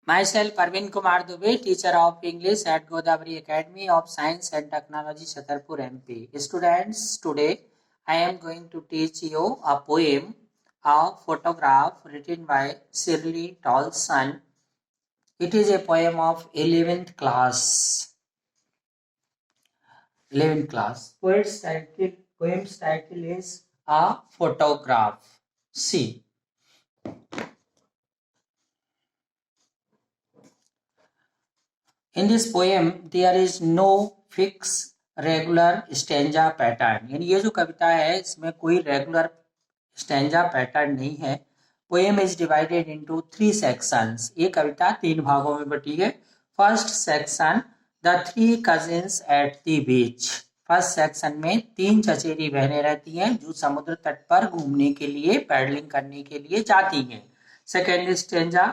Myself, Arvind Kumar Dubey, teacher of English at Godavari Academy of Science and Technology, Chhatarpur, MP. Students, today I am going to teach you a poem, a photograph written by Shirley Tolson. It is a poem of 11th class. 11th class. Poem's title is A Photograph. See. In this poem, there is no fixed regular stanza pattern, यानी ये जो कविता है इसमें कोई regular stanza pattern नहीं है. Poem is divided into 3 sections. ये कविता 3 भागों में बटी है. First section, the 3 cousins at the beach. First section में 3 चचेरी बहनें रहती हैं जो समुद्र तट पर घूमने के लिए, पैडलिंग करने के लिए जाती हैं. सेकेंड स्टेंजा,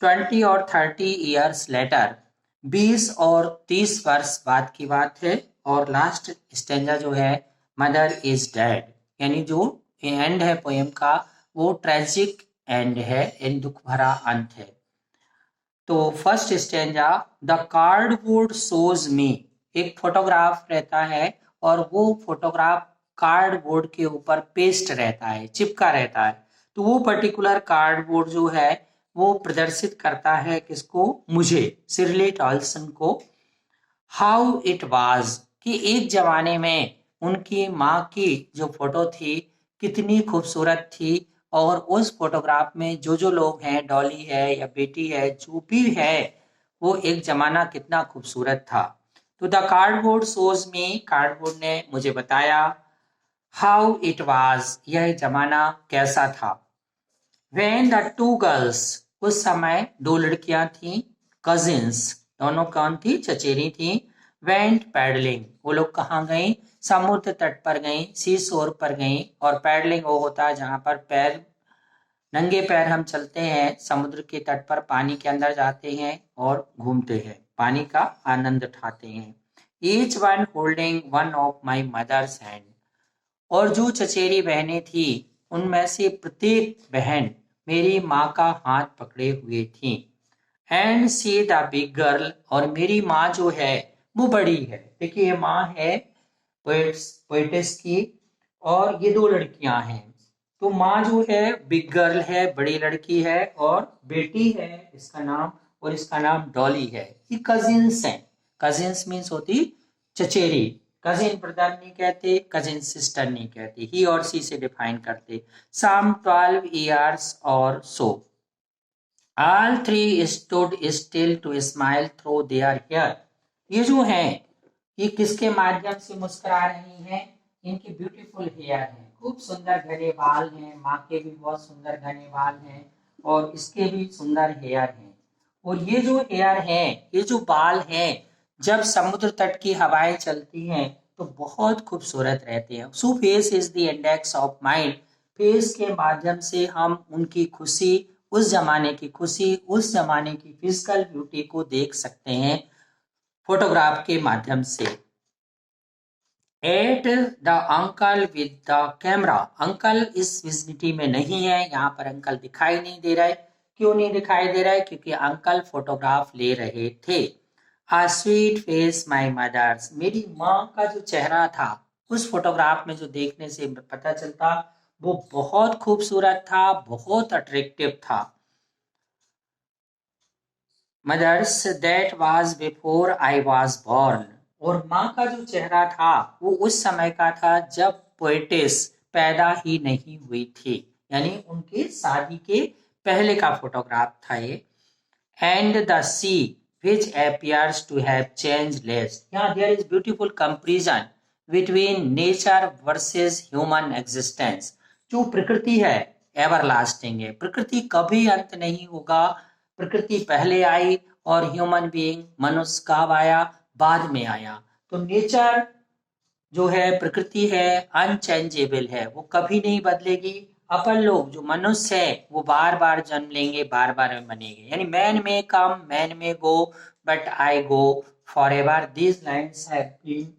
20 और 30 ईयर्स लेटर, 20 और 30 वर्ष बाद की बात है. और लास्ट स्टेंजा जो है, मदर इज डेड, यानी जो एंड है पोएम का वो ट्रेजिक एंड है, यानी दुख भरा अंत है. तो first stanza, the cardboard shows मी. एक फोटोग्राफ रहता है और वो फोटोग्राफ कार्डबोर्ड के ऊपर पेस्ट रहता है, चिपका रहता है. तो वो पर्टिकुलर कार्डबोर्ड जो है वो प्रदर्शित करता है किसको? मुझे, शिर्ली टॉल्सन को. हाउ इट वाज, कि एक जमाने में उनकी माँ की जो फोटो थी कितनी खूबसूरत थी, और उस फोटोग्राफ में जो लोग हैं, डॉली है या बेटी है, जो भी है, वो एक जमाना कितना खूबसूरत था. तो the cardboard shows me, cardboard ने मुझे बताया. हाउ इट वाज, यह जमाना कैसा था. When the 2 girls, उस समय 2 लड़कियां थी, कजिन्स, दोनों कौन थी? चचेरी थी. वेंट पैडलिंग, वो लोग कहाँ गई? समुद्र तट पर गई, सी शोर पर गई. और पैडलिंग वो होता है जहां पर पैर, नंगे पैर हम चलते हैं समुद्र के तट पर, पानी के अंदर जाते हैं और घूमते हैं, पानी का आनंद उठाते हैं. Each one holding one of my mother's hand, और जो चचेरी बहनें थी उनमें से प्रत्येक बहन मेरी माँ का हाथ पकड़े हुए थी. And see the big girl, और मेरी माँ जो है वो बड़ी है. देखिए ये माँ है पोएटिस की, और ये 2 लड़कियां हैं. तो माँ जो है बिग गर्ल है, बड़ी लड़की है, और बेटी है इसका नाम, और इसका नाम डॉली है. ये कजिन्स हैं. कजिन्स मीन्स होती चचेरी. कजिन ब्रदर नहीं कहते, कजिन सिस्टर नहीं कहते, ही और सी से डिफाइन करते. सम 12 years or so. All 3 stood still to smile through their hair. ये जो हैं ये किसके माध्यम से मुस्कुरा रही हैं? इनकी ब्यूटीफुल हेयर है, खूब सुंदर घने बाल हैं. माँ के भी बहुत सुंदर घने बाल हैं और इसके भी सुंदर हेयर हैं. और ये जो हेयर है, ये जो बाल हैं, जब समुद्र तट की हवाएं चलती हैं तो बहुत खूबसूरत रहते हैं. सो face is the index of mind. Face के माध्यम से हम उनकी खुशी, उस जमाने की खुशी, उस जमाने की फिजिकल ब्यूटी को देख सकते हैं फोटोग्राफ के माध्यम से. At the uncle with the camera. Uncle इस विजिबिलिटी में नहीं है, यहाँ पर अंकल दिखाई नहीं दे रहा है. क्यों नहीं दिखाई दे रहा है? क्योंकि अंकल फोटोग्राफ ले रहे थे. आ स्वीट फेस माई मदर्स, मेरी माँ का जो चेहरा था उस फोटोग्राफ में जो देखने से पता चलता वो बहुत खूबसूरत था, बहुत अट्रैक्टिव था. Mother's that was before I was born, और माँ का जो चेहरा था वो उस समय का था जब पोएटिस पैदा ही नहीं हुई थी, यानी उनके शादी के पहले का फोटोग्राफ था ये. And the sea which appears to have changed less. यहाँ there is beautiful comparison between nature versus human existence. जो प्रकृति है एवरलास्टिंग है, प्रकृति कभी अंत नहीं होगा. प्रकृति पहले आई और ह्यूमन बीइंग, मनुष्य कब आया? बाद में आया. तो नेचर जो है, प्रकृति है, अनचेंजेबल है, वो कभी नहीं बदलेगी. अपन लोग जो मनुष्य है वो बार बार जन्म लेंगे, बार बार मरेंगे. यानी मैन में come, man may go, but I go for ever. These lines have been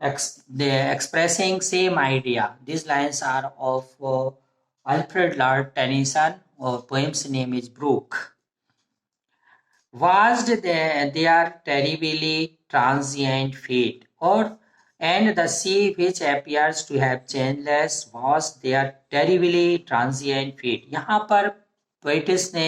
expressing same idea. These lines are of Alfred Lord Tennyson. Poem's name is Brook. watched their terribly transient fate, or and the sea which appears to have changeless was their terribly transient fate। यहाँ पर पोइटिस ने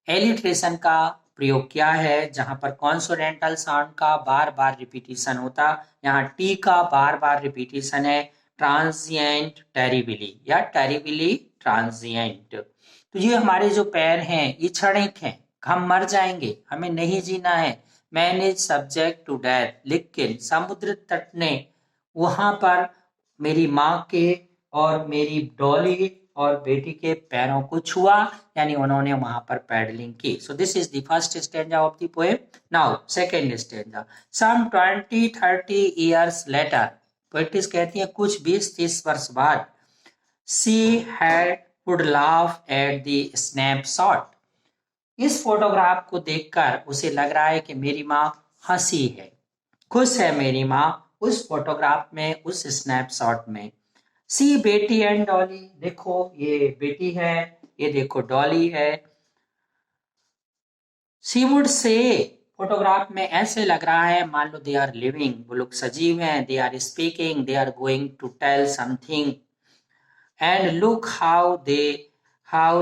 alliteration का प्रयोग किया है, जहां पर कॉन्सोनेंटल sound का बार बार रिपीटिशन होता, यहाँ टी का बार बार रिपीटिशन है। ट्रांजिएंट टेरिबली या टेरिबली ट्रांजिएंट। तो ये हमारे जो पैर हैं ये क्षणिक हैं, हम मर जाएंगे, हमें नहीं जीना है। Man is subject to death, लेकिन समुद्र तट ने वहां पर मेरी माँ के और मेरी डॉली और बेटी के पैरों को छुआ, यानी उन्होंने वहां पर पैडलिंग की। So this is the first stanza of the poem. Now second stanza. Some 20-30 years later, poetess कहती है कुछ 20-30 वर्ष बाद, she had would laugh at the snapshot. इस फोटोग्राफ को देखकर उसे लग रहा है कि मेरी माँ हंसी है, खुश है मेरी माँ उस फोटोग्राफ में, उस स्नैपशॉट में। सी बेटी एंड डॉली, देखो ये बेटी है, ये देखो डॉली है। सी वुड से, फोटोग्राफ में ऐसे लग रहा है मान लो दे आर लिविंग, वो लोग सजीव हैं। They are speaking, they are going to tell something, and look how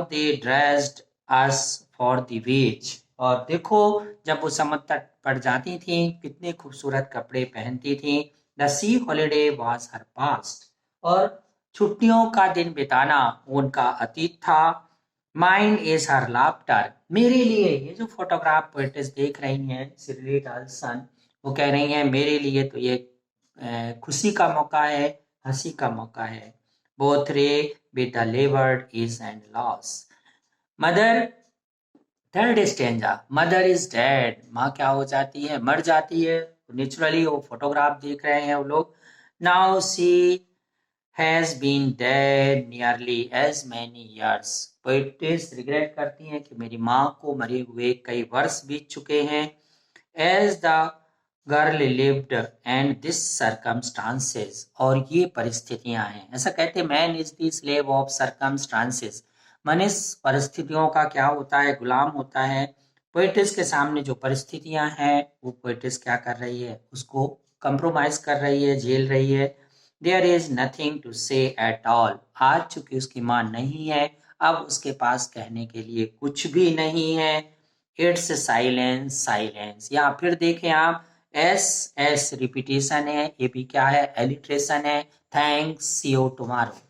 they dressed us for the beach. और देखो जब वो समुद्र तट पर जाती थी कितने खूबसूरत कपड़े पहनती थी। The C holiday was her past, और छुट्टियों का दिन बिताना उनका अतीत था। माइंड इज हर लाफ्टर, मेरे लिए, ये जो फोटोग्राफ पोएटिस देख रही हैं सिरली डाल्सन, वो कह रही हैं मेरे लिए तो ये खुशी का मौका है, हंसी का मौका है। बोथ रे with the levered is and loss. Mother, third stanza, mother is dead, माँ क्या हो जाती है, मर जाती है। नेचुरली वो फोटोग्राफ देख रहे हैं वो लोग। Now she has been dead nearly as many years, poetess regret करती हैं कि मेरी माँ को मरे हुए कई वर्ष बीत चुके हैं। As the girl lived and this circumstances, और ये परिस्थितियां हैं। ऐसा कहते हैं man is the slave of circumstances, मनुष्य परिस्थितियों का क्या होता है, गुलाम होता है। पोएटिस के सामने जो परिस्थितियां हैं वो पोएटिस क्या कर रही है, उसको कंप्रोमाइज कर रही है, झेल रही है। देयर इज नथिंग टू से एट ऑल, आज चूंकि उसकी माँ नहीं है अब उसके पास कहने के लिए कुछ भी नहीं है। इट्स साइलेंस साइलेंस, यहाँ फिर देखें आप, एस एस रिपीटेशन है, ये भी क्या है, एलिट्रेशन है। Thanks, see you tomorrow.